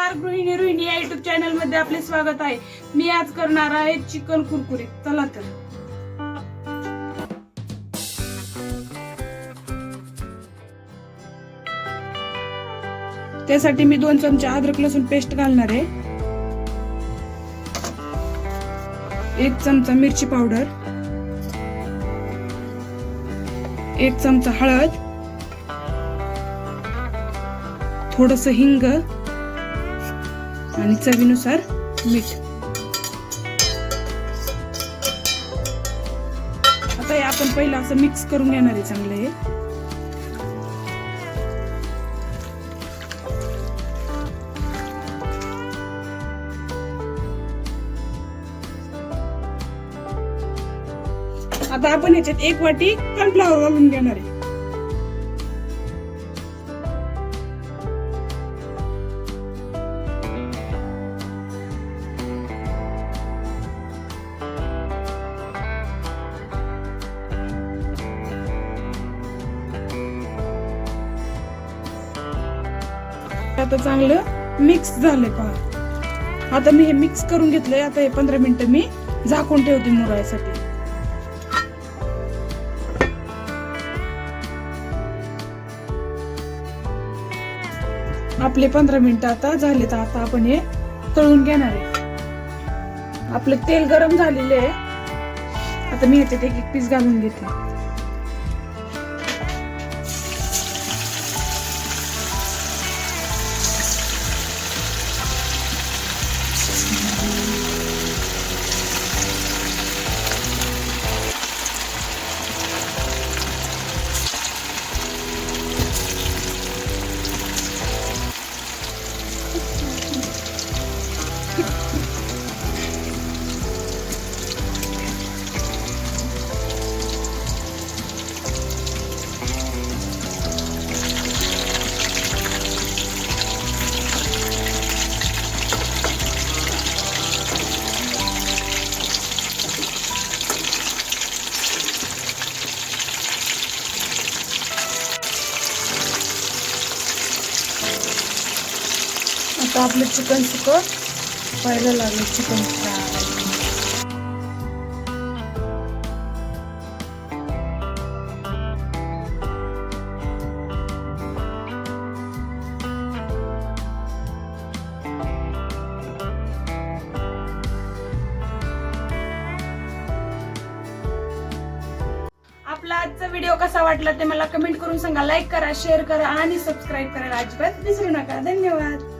नमस्कार, गृहिणी रोहिणी या युट्यूब चॅनल मध्ये आपले स्वागत आहे। मी आज करणार आहे चिकन कुरकुरीत। चला तर त्यासाठी मी 2 चमचे अद्रक लसूण पेस्ट घालणार आहे, 1 चमचा मिरची पावडर, 1 चमचा हळद, थोडंसं हिंग आणि चवीनुसार मीठ। आता हे आपण पहिला असं मिक्स करून घेणार आहे चांगलं हे। आता आपण याच्यात 1 वाटी कॉर्नफ्लॉवर घालून घेणार आहे। आता चांगलं मिक्स झालंय पहा। आता मी हे मिक्स करून घेतलंय। आता हे 15 मिनिटं मी झाकून ठेवते मुरायसाठी। आपले 15 मिनिटं आता झाले, तर आता आपण हे तळून घेणार आहे। आपलं तेल गरम झालेलं आहे। आता मी ह्याच्यात एक पीस घालून घेतले। आता आपलं चिकन सुकं व्हायला लागलं। चिकन फ्राय आपला आजचा व्हिडिओ कसा वाटला ते मला कमेंट करून सांगा। लाईक करा, शेअर करा आणि सबस्क्राईब करायला अजिबात विसरू नका। धन्यवाद।